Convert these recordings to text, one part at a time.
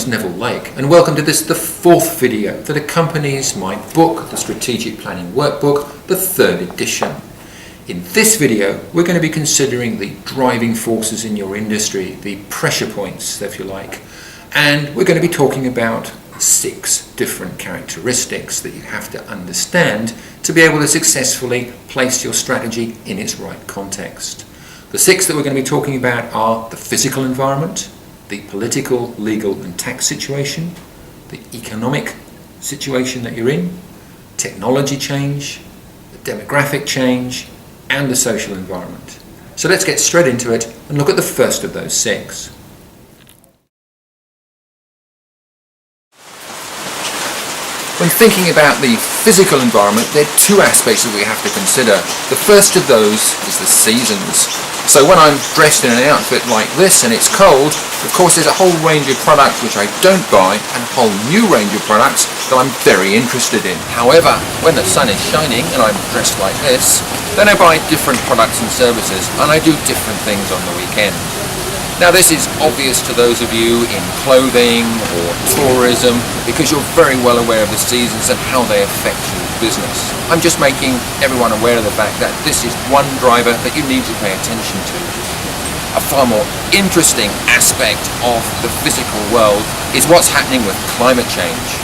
name's Neville Lake, and welcome to the fourth video that accompanies my book, the Strategic Planning Workbook, the third edition. In this video, we're going to be considering the driving forces in your industry, the pressure points, if you like, and we're going to be talking about 6 different characteristics that you have to understand to be able to successfully place your strategy in its right context. The 6 that we're going to be talking about are the physical environment, the political, legal and tax situation, the economic situation that you're in, technology change, the demographic change, and the social environment. So let's get straight into it and look at the first of those 6. When thinking about the physical environment, there are 2 aspects that we have to consider. The first of those is the seasons. So when I'm dressed in an outfit like this and it's cold, of course there's a whole range of products which I don't buy and a whole new range of products that I'm very interested in. However, when the sun is shining and I'm dressed like this, then I buy different products and services and I do different things on the weekend. Now this is obvious to those of you in clothing or tourism because you're very well aware of the seasons and how they affect your business. I'm just making everyone aware of the fact that this is one driver that you need to pay attention to. A far more interesting aspect of the physical world is what's happening with climate change.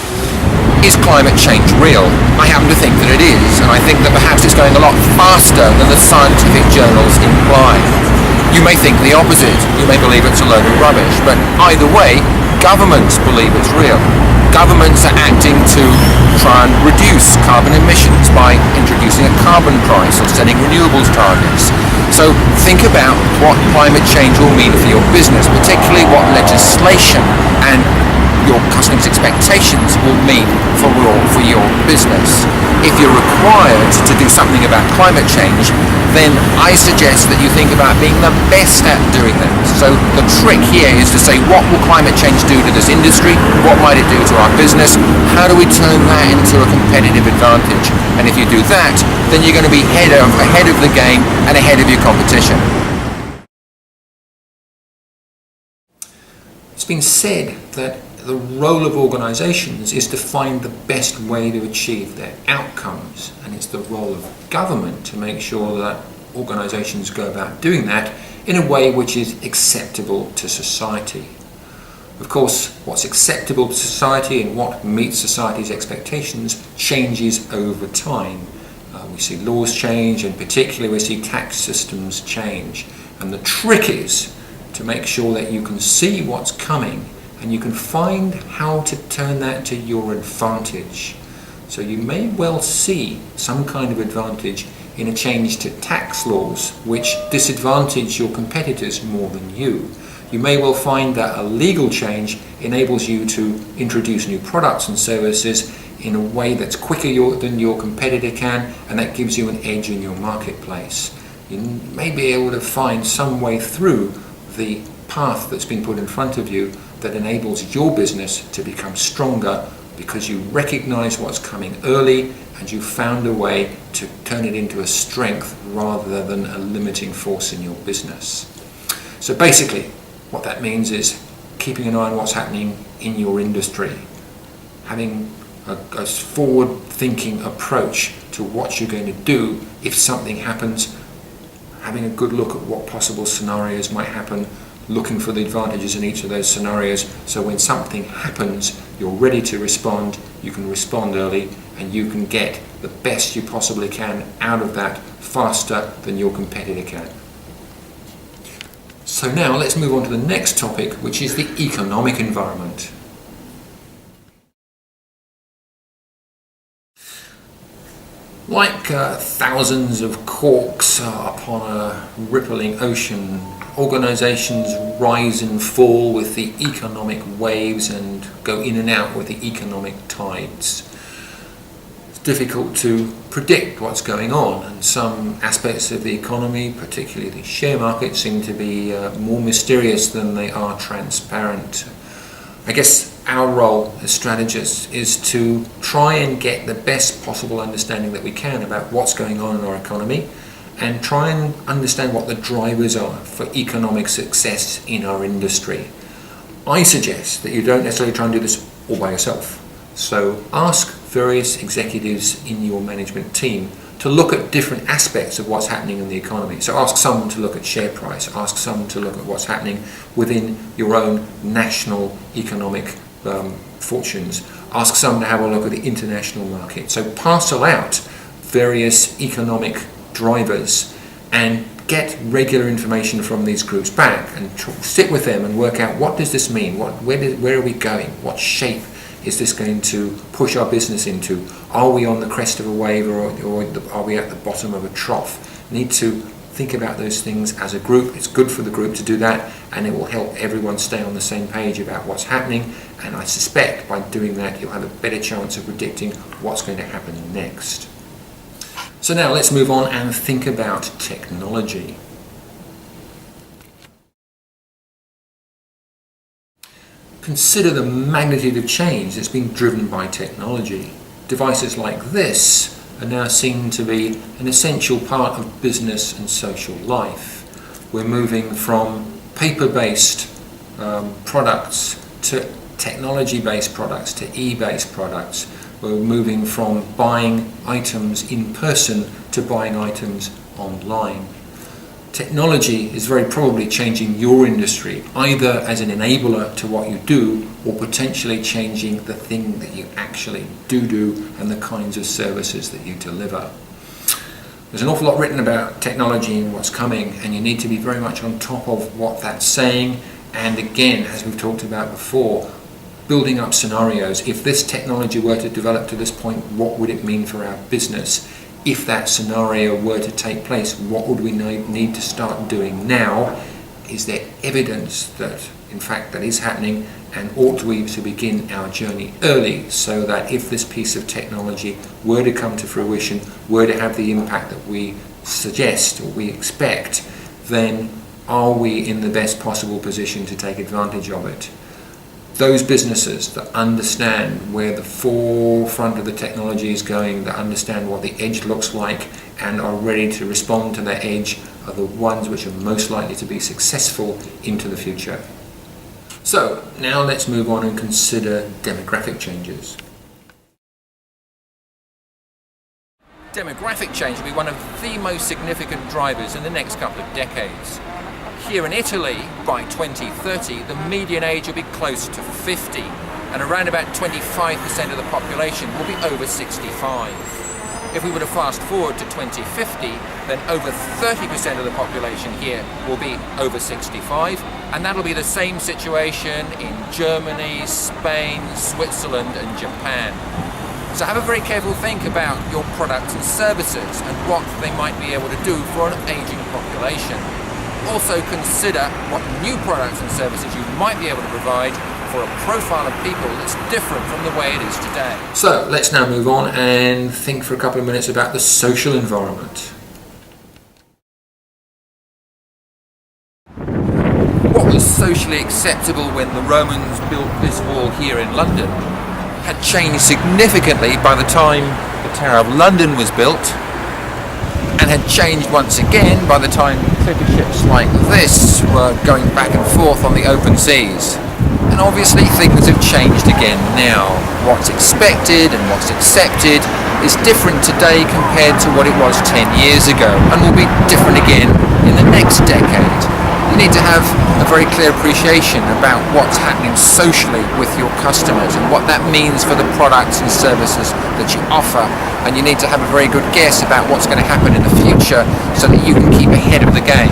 Is climate change real? I happen to think that it is, and I think that perhaps it's going a lot faster than the scientific journals imply. You may think the opposite. You may believe it's a load of rubbish. But either way, governments believe it's real. Governments are acting to try and reduce carbon emissions by introducing a carbon price or setting renewables targets. So think about what climate change will mean for your business, particularly what legislation and your customers' expectations will mean for your business. If you're required to do something about climate change, then I suggest that you think about being the best at doing that. So the trick here is to say, what will climate change do to this industry? What might it do to our business? How do we turn that into a competitive advantage? And if you do that, then you're going to be ahead of the game and ahead of your competition. It's been said that the role of organisations is to find the best way to achieve their outcomes, and it's the role of government to make sure that organisations go about doing that in a way which is acceptable to society. Of course, what's acceptable to society and what meets society's expectations changes over time. We see laws change, and particularly we see tax systems change, and the trick is to make sure that you can see what's coming and you can find how to turn that to your advantage. So you may well see some kind of advantage in a change to tax laws which disadvantage your competitors more than you. You may well find that a legal change enables you to introduce new products and services in a way that's quicker than your competitor can, and that gives you an edge in your marketplace. You may be able to find some way through the path that's been put in front of you that enables your business to become stronger because you recognize what's coming early and you found a way to turn it into a strength rather than a limiting force in your business. So basically what that means is keeping an eye on what's happening in your industry, having a forward-thinking approach to what you're going to do if something happens, having a good look at what possible scenarios might happen, looking for the advantages in each of those scenarios, so when something happens, you're ready to respond, you can respond early, and you can get the best you possibly can out of that faster than your competitor can. So now let's move on to the next topic, which is the economic environment. Like thousands of corks upon a rippling ocean, organisations rise and fall with the economic waves and go in and out with the economic tides. It's difficult to predict what's going on, and some aspects of the economy, particularly the share market, seem to be more mysterious than they are transparent. I guess our role as strategists is to try and get the best possible understanding that we can about what's going on in our economy and try and understand what the drivers are for economic success in our industry. I suggest that you don't necessarily try and do this all by yourself. So ask various executives in your management team to look at different aspects of what's happening in the economy. So ask someone to look at share price, ask someone to look at what's happening within your own national economic fortunes, ask someone to have a look at the international market. So parcel out various economic drivers and get regular information from these groups back and sit with them and work out, what does this mean? Where are we going? What shape is this going to push our business into? Are we on the crest of a wave, or are we at the bottom of a trough? Need to think about those things as a group. It's good for the group to do that, and it will help everyone stay on the same page about what's happening, and I suspect by doing that you'll have a better chance of predicting what's going to happen next. So now let's move on and think about technology. Consider the magnitude of change that's been driven by technology. Devices like this are now seen to be an essential part of business and social life. We're moving from paper-based products to technology-based products to e-based products. We're moving from buying items in person to buying items online. Technology is very probably changing your industry, either as an enabler to what you do, or potentially changing the thing that you actually do and the kinds of services that you deliver. There's an awful lot written about technology and what's coming, and you need to be very much on top of what that's saying. And again, as we've talked about before, building up scenarios. If this technology were to develop to this point, what would it mean for our business? If that scenario were to take place, what would we need to start doing now? Is there evidence that in fact that is happening, and ought we to begin our journey early, so that if this piece of technology were to come to fruition, were to have the impact that we suggest or we expect, then are we in the best possible position to take advantage of it? Those businesses that understand where the forefront of the technology is going, that understand what the edge looks like and are ready to respond to that edge, are the ones which are most likely to be successful into the future. So now let's move on and consider demographic changes. Demographic change will be one of the most significant drivers in the next couple of decades. Here in Italy, by 2030, the median age will be close to 50, and around about 25% of the population will be over 65. If we were to fast forward to 2050, then over 30% of the population here will be over 65, and that'll be the same situation in Germany, Spain, Switzerland and Japan. So have a very careful think about your products and services and what they might be able to do for an aging population. Also consider what new products and services you might be able to provide for a profile of people that's different from the way it is today. So let's now move on and think for a couple of minutes about the social environment. What was socially acceptable when the Romans built this wall here in London had changed significantly by the time the Tower of London was built, and had changed once again by the time clipper ships like this were going back and forth on the open seas. And obviously things have changed again now. What's expected and what's accepted is different today compared to what it was 10 years ago, and will be different again in the next decade. You need to have a very clear appreciation about what's happening socially with your customers and what that means for the products and services that you offer, and you need to have a very good guess about what's going to happen in the future so that you can keep ahead of the game.